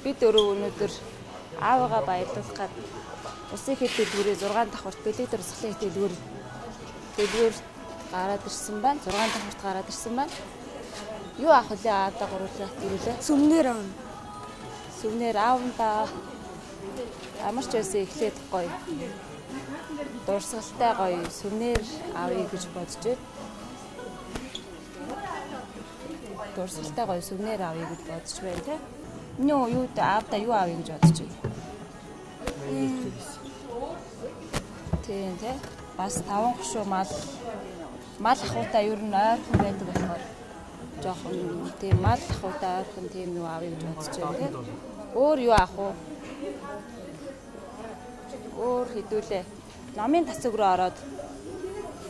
бид өөрөө өнөөдөр аавыгаа баярлуулахад Улсын их хөтөлбөрийн 6 давхурт бэлэг дурсгалын дэлгүүр гараад ирсэн байна. 6 давхурт гараад ирсэн байна. Юу авах вэ аавдаа гурлаа ирүүлээ. Сүмнэр аав. Сүмнэр аавдаа ямар ч байсан эхлээд гоё. Дурсгалтай гоё сүмнэр авъя гэж бодож байна. Дурсгалтай гоё сүмнэр авъя гэж бодож байна те. Миний юу аавдаа юу авъя гэж бодож байна. Тийм те. Бас 5 гушуу мал ахуйтаа ер нь ойрхон байдаг болохоор жоохон тийм мал ахуйтаа ойрхон тийм юу авъя гэж бодож байна те. Өөр юу авах вэ? Өөр хэдүүлээ. Намын тасаг руу ороод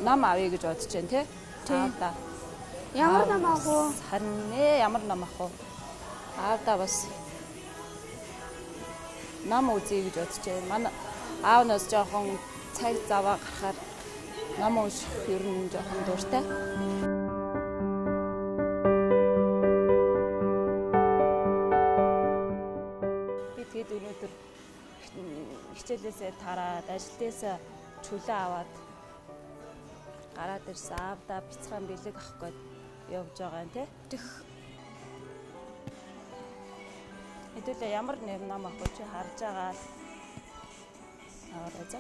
нам авъя гэж бодож байна те. Аавдаа. Ямар нам авах вэ? Харин ямар нам авах вэ? Аавдаа бас нам үзье гэж бодож байна. Манай аав нас жоохон цаг заваа гарахаар нам ууших ер нь жоохон дуртай. Би тэгэд өнөөдөр хичээлээсээ тараад ажлаасаа чөлөө аваад гараад ирсэн аавдаа бяцхан бэлэг авах гээд явж байгаа юм те. Хэдүүлээ ямар нэг нам авах чи харж байгаа л аваад за.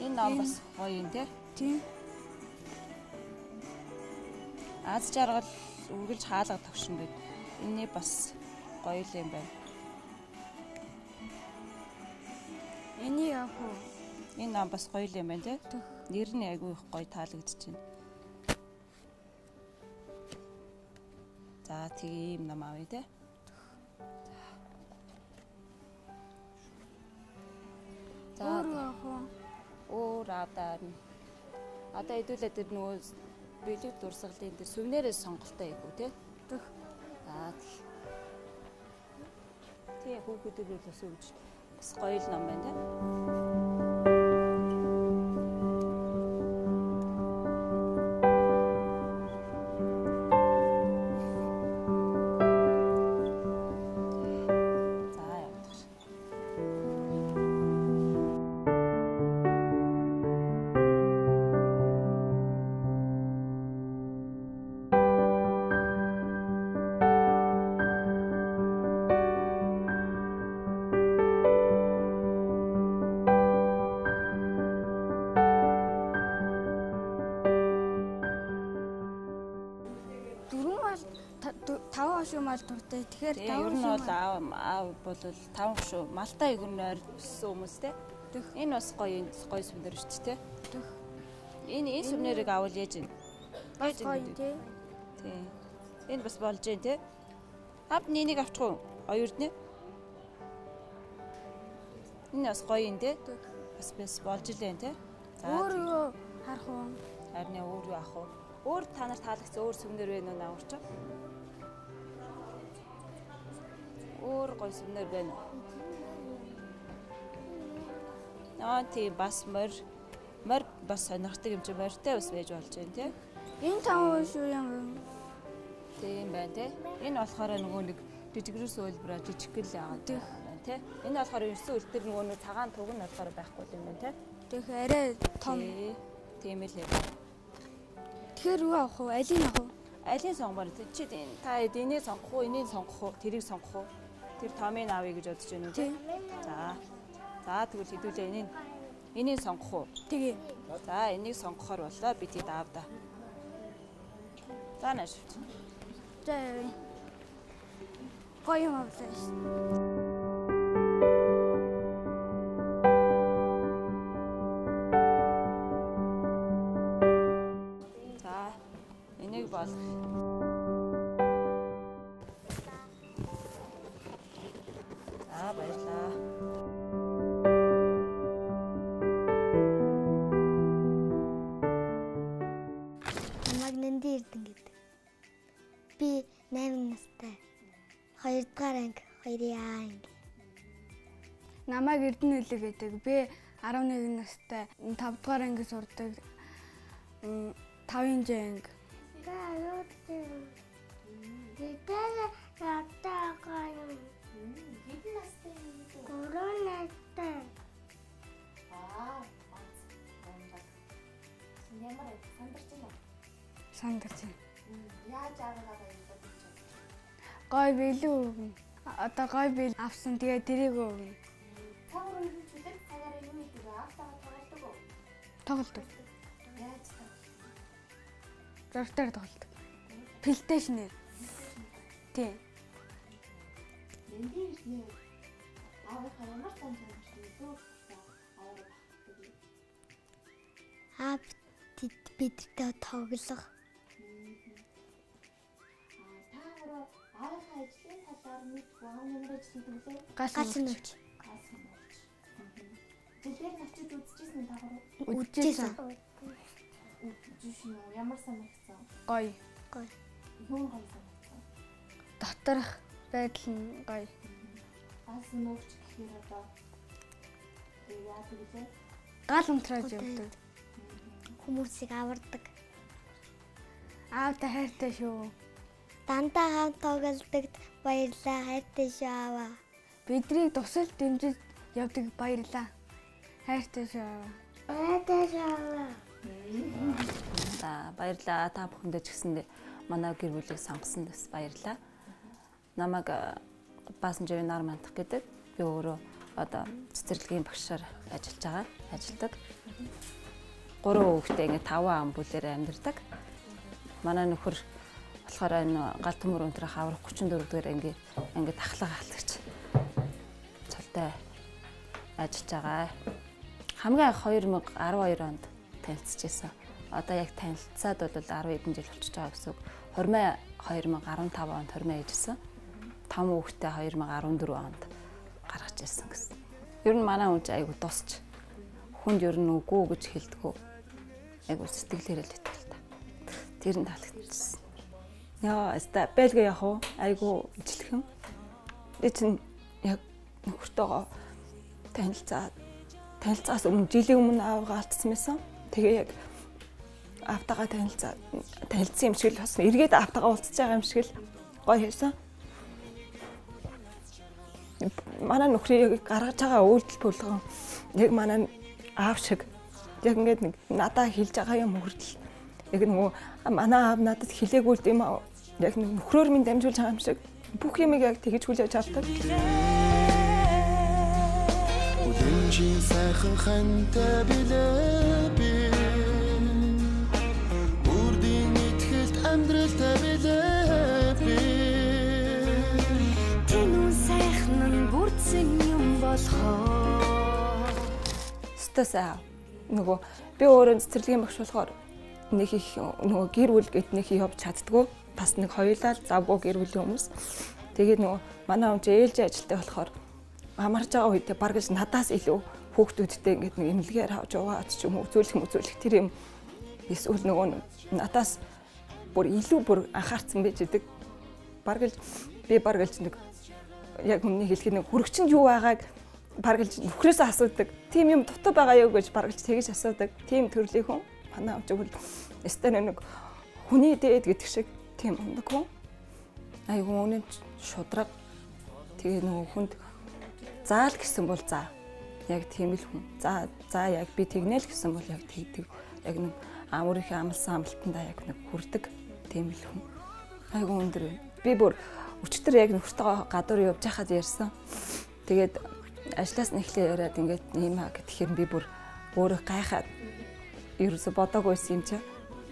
Энэ нам бас гоё юм те. Тийм. Аз жаргал үргэлж хаалга тогшин гэд. Энийний бас гоё юм байна. Энийг авах уу? Энэ нам бас гоё юм байна те. Нэр нь айгүй их гоё таалагдж байна. За тийм нам авъя те. Өөр авах уу? Өөр аавдаа. Одоо хэдүүлээ тэр нөгөө бэлэг дурсгалын тэр сүмнэрээс сонголтоо хийгүү те. За тий хүүхдүүд бас өгч бас гоё л ном байна те. Мал дуртай. Тэгэхээр ер нь бол аав бол 5 гушуу малтай ер нь ойрсон хүмүүс те. Энэ бас гоё сүмнэр шүү дээ те. Энэ сүмнэрийг авал яаж юм? Гоё тий. Тий. Энэ бас болж जैन те. Хав нэнийг авчих уу? Хоёрд нэ. Энэ бас гоё юм те. Бас болж илэн те. Өөр юу харах уу? Харин өөр юу авах уу? Өөр та нарт таалагдсан өөр сүмнэр байна уу нааварч? Өөр гоё сүмнэр байна. Тийм бас морь бас сонирхдаг юм чи морьтой бас байж болж байна тий. Энэ 5 шүү юм. Тийм байна тий. Энэ болохоор нөгөө нэг жижигрээс үйлбэрэ жижиггэл яагаад тий. Энэ болохоор ерсөн үлдэр нөгөө нэг цагаан туг нь болохоор байхгүй юм байна тий. Тэгэх арай том. Тийм л юм. Тэгэхээр юу авах вэ? Алийг авах уу? Алийг сонгоно чи та энийг сонгох уу, энийг сонгох уу, тэрийг сонгох уу? Тэр томыг авъя гэж бодож байна уу? Тийм. За тэгвэл хэдүүлээ энийг сонгох уу? Тэгээ. За энийг сонгохоор боллоо би тэд аавда. За нааш. За гоё юм авлаа. Би 8 настай. 2 дугаар анги 2 анги. Намайг Эрдэнэ үлэг гэдэг. Би 11 настай. 5 дугаар анги сурдаг. 5 анги. Хэдэн настай юм бэ? 3 настай. Ямар сандарч байна уу? Сандарч байна. Яаж аваагаа баярлаад байна? Гой билүү өгнө. Одоо гой бил авсан тэгээ тэрийг өгнө. Цагаар өргөж үдэг, цагаар юм идэг. Автагаа тоглодог уу? Тоглодог. Яаж тоглох? Зуртаар тоглодог. PlayStation-ээр. Тий. Эндээс нэ аваагаа ямар санаж байна шүү дээ. Аваагаа багтдаг. Бидтэй тоглох. Таараа аваагаа ажлын талаар мэдгүй ямар ажил хийдэг вэ? Гас нүч. Жилээр навчид үзчихсэн таараа. Үдчихсэн. Үзчихсэн үү? Ямар санагдсан? Гой. Юу гоё санагдсан? Доторх байдал нь гой. Гас нүч гэхээр одоо яадаг вэ? Гал унтрааж явдаг. Хүмүүсийг авардаг. Аавтай хайртай шүү. Дандаа хамт тоглодог баярлаа хайртай шүү аваа. Биднийг тусалж дэмжиж явдаг баярлаа. Хайртай шүү. Хайртай шүү аваа. За баярлаа та бүхэндээ ч гэсэндээ манай гэр бүлийг сонгосон дэс баярлаа. Намайг пассажирын нар мандах гэдэг. Би өөрөө одоо цэцэрлэгийн багшаар ажиллаж байгаа. Ажилдаг. 3 хүүхэдтэй ингээ 5 ам бүлээр амьдардаг. Манай нөхөр болохоор энэ гал төмөр өнтрөх аврах 34 дугаар ингээ тахлага хатлагч цолтой ажиллаж байгаа. Хамгийн анх 2012 онд танилцчихсан. Одоо яг танилцаад бол 10 хэдэн жил болчихж байгаа гэсэн үг. Хормой 2015 онд хормой ээжсэн. 5 хүүхэдтэй 2014 онд гаргаж ирсэн гэсэн. Ер нь манай хүн айгу тусч хүнд ер нь үгүй гэж хэлдэггүй. Айгу сэтгэлээрээ л итгэл та. Тэр нь таалагдчихсан. Яа, эста Бэлгээ явах уу? Айгу ижилхэн. Би чинь яг нөхөртөөгөө танилцаас өмнө жилийн өмнө аавгаа алдсан байсан. Тэгээ яг автагаа танилцсан юм шиг л болсон. Эргээд автагаа уулзж байгаа юм шиг л гоё хийсэн. Манай нөхрийг гаргаж байгаа үйлдэл болгон яг манай аав шиг яг ингээд нэг надаа хэлж байгаа юм хүртэл яг нөгөө манай аав надад хэлээгүй юм аа. Яг нөхрөөр минь дамжуулж байгаа юм шиг бүх юмыг яг тэгж хүлээж авдаг. Үдэнжин сайхан хантай билээ би. Үрдийн итгэлт амьдралтай билээ би. Тэнүү сайхан нь бүрдсэн юм болохоо. Стасаа нөгөө би өөрөө цэцэрлэгийн багш болохоор нэг их нөгөө гэр бүл гэд нэг явж чаддгүй. Бас нэг хоёулаа завгүй гэр бүлийн хүмүүс. Тэгээд нөгөө манай хүн ээлж ажилтай болохоор амарч байгаа үедээ баг л надаас илүү хүүхдүүдтэй ингээд нэг эмнэлгээр авч яваад ч юм уу үзүүлэх тэр юм эсвэл нөгөө надаас бүр илүү бүр анхаарсан байж идэг. Баг л би баг л нэг яг өмнө хэлэхэд нэг хүрэгчэнд юу байгааг баг л нөхрөөсөө асуудаг. Тим юм дутуу байгаа юу гэж баг л тэгэж асуудаг. Тим төрлийн хүн манай хүн өстэй нэг хүний дээд гэдэг шиг тийм ундаг хүн. Айгу үнэн шудраг. Тэгээ нөгөө хүнд заал гэсэн бол заа. Яг тийм л хүн. За яг би тэгнэ л гэсэн бол яг тэгдэг. Яг нэг амуурынхаа амлсан амлалтандаа яг нэг хүрдэг. Тийм л хүн. Айгу өндөр байна. Би бүр өчтөр яг нөхөртөөгөө гадуур явж байхад ярьсан. Тэгээд ажлаас нэхлээ яриад ингээд ийм аа гэхээр би бүр өөрөө гайхаад ерөөсө бодоагүйсэн юм чи.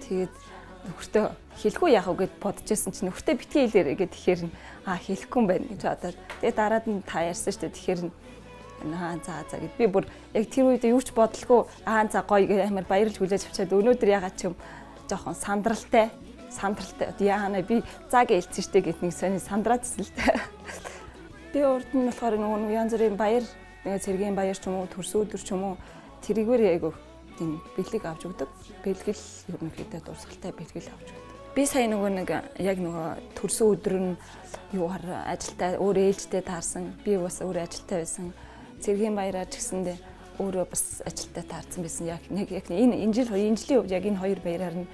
Тэгээд нөхөртөө хэлэхгүй яах вэ гэд бодож байсан чинь нөхөртөө битгий хэлээрэй гэд тэгэхээр хэлэхгүй юм байна гэж бодоод тэгээд дараад нь та ярьсан шүү дээ тэгэхээр за гэд би бүр яг тэр үед юу ч бодлого за гоё гэх амар баярлж хүлээж авчаад өнөөдөр ягаад ч юм жоохон сандралтай яана би заг ээлцсэн шүү дээ гэд нэг сони сандраадсэн л дээ. Би урд нь болохоор нөгөө янз бүрийн баяр цэргийн баяр ч юм уу төрс өдөр ч юм уу тэрийгээр айгу тийм бэлэг авч өгдөг. Бэлгэл ерөнхийдөө дурсгалтай бэлгэл авч өгдөг. Би сая нөгөө нэг яг нөгөө төрсөн өдөр нь юугаар ажилтаа өөр ээлжтэй таарсан. Би бас өөр ажилтаа байсан. Цэргийн баяраар ч гэсэндээ өөрөө бас ажилтаа таарсан байсан. Яг энэ жилийн хувьд яг энэ хоёр баяраар нь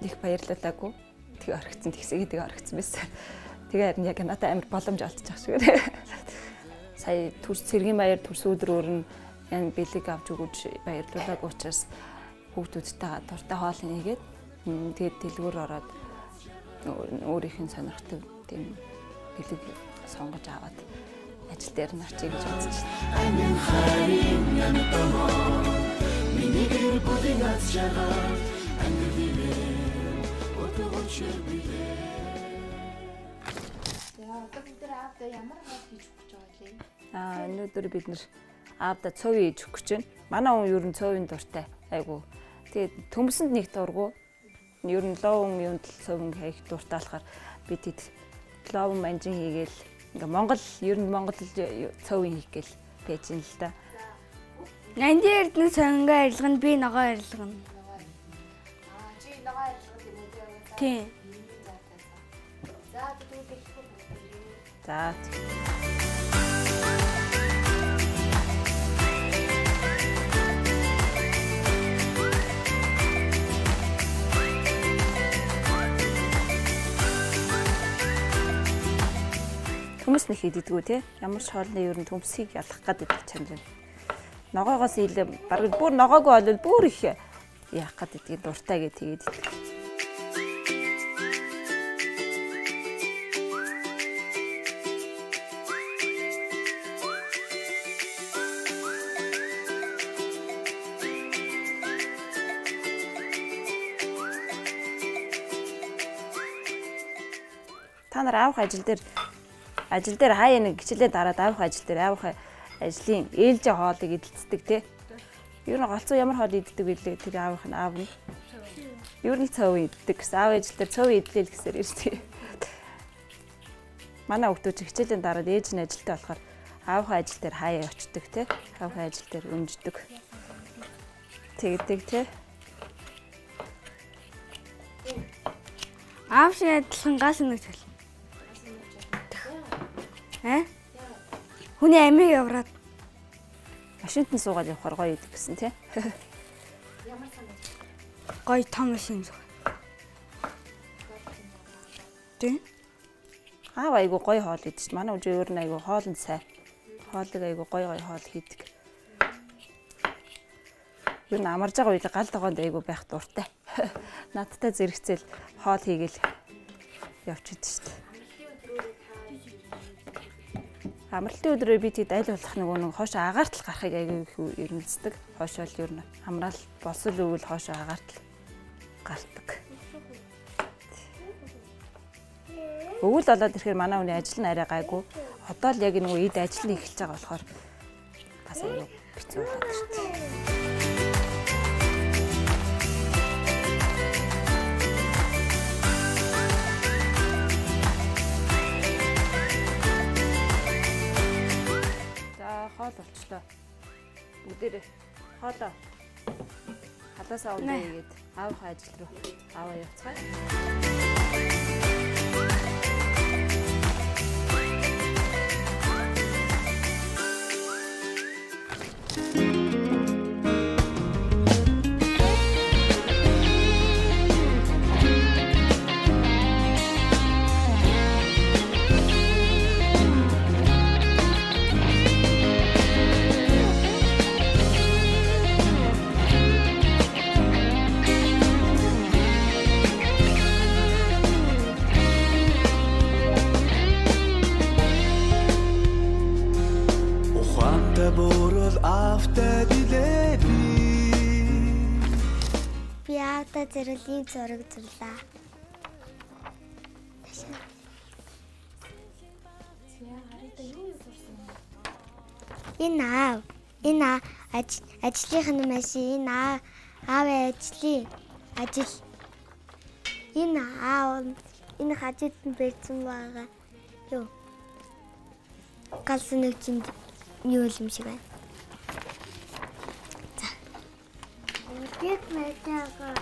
их баярлалаагүй. Тэгээ орхицсан тэгсэгээ тэгээ орхицсан байсан. Тэгээ харин яг надад амар боломж олдчих шиг. сая Цэргийн баяр төрс өдрөөр нь энэ бэлэг авч өгөөж баярлуулаг учраас хүүхдүүдтэйгээ дуртай хоол хийгээд тэгээд дэлгүүр ороод өөрийнх нь сонирхдаг тийм бэлэг сонгож аваад ажил дээр нь очие гэж бодож байна. Өнөөдөр бид нэр аавда цов хийж өгөх гэж байна. Манай хүн ер нь цовын дуртай. Айгу. Тэгээд төмсөнд нэг дургу. Ер нь ловын юунд цовын хийх дуртай болохоор бид хэд ловын манжин хийгээл ингээ Монгол ер нь Монгол цовын хийх гээл байж юм л да. Нанди эрдэнэ сонго арилгана би ногоо арилгана. Чи ногоо арилгах юм уу? Тийм. За тэгвэл хэлэхгүй. За. Төмс нэг хийдэггүй те. Ямар ч хоолны ер нь төмсийг ялах гэдэг чанд байна. Ногоогоос илүү бараг бүр ногоогүй болвол бүр их яах гэдэг дуртай гэж тэгээд идэг. Та нар аавах ажил дээр хаяа нэг гिचлээ дараад аавах ажил дээр аавах ажлын ээлжээ хоолыг эдэлцдэг тий. Ер нь голцоо ямар хоол иддэг билээ тэр аавах нь аав нь. Ер нь цав иддэг гэсэн аав ажил дээр цав идлээ л гэсээр ирсэн. Манай хүүхдүүд хичээлийн дараад ээж нь ажилтаа болохоор аавах ажил дээр хаяа очдөг тий. Аавах ажил дээр өмждөг. Тэгдэг тий. Аав шиг адилхан газ нэг төл. Хүний амийг явраад машинт нь суугаад явахаар гоё идэг гэсэн тий. Ямар санаа? Гоё том машин зүг. Тий. Аав айгу гоё хоол идэж. Манай үжи өөр нь айгу хоолнд сайн. Хоолыг айгу гоё хоол хийдэг. Юу н амарж байгаа үед гал тогоонд айгу байх дуртай. Надтай зэрэгцэл хоол хийгээл явчихд шүү дээ. Амралтын өдрөө би тэд аль болох нэг хоошо агаартал гарахыг айгүй их эрмэлздэг. Хоошоол ер нь хамраал болсол өвөл хоошо агаартал гардаг. Өвөл болоод ирэхээр манай хүний ажил нь арай гайгүй. Одоо л яг нэг үед ажил нь эхэлж байгаа болохоор бас айгүй хэцүү болоод ирдэг. Хоол болчлоо. Бүгдээрээ хоолоо халаасаа уугаа игээд аавах ажил руу аваа явцгаая. Би аавда зэрэлийн зураг зурлаа. Энэ ажлынх нь машин, энэ аавын ажил. Энэ аав энэ хажууд нь барьсан байгаа. Юу? Галсан нэг чинь юу юм шиг байна. За. Бид мэдээгаа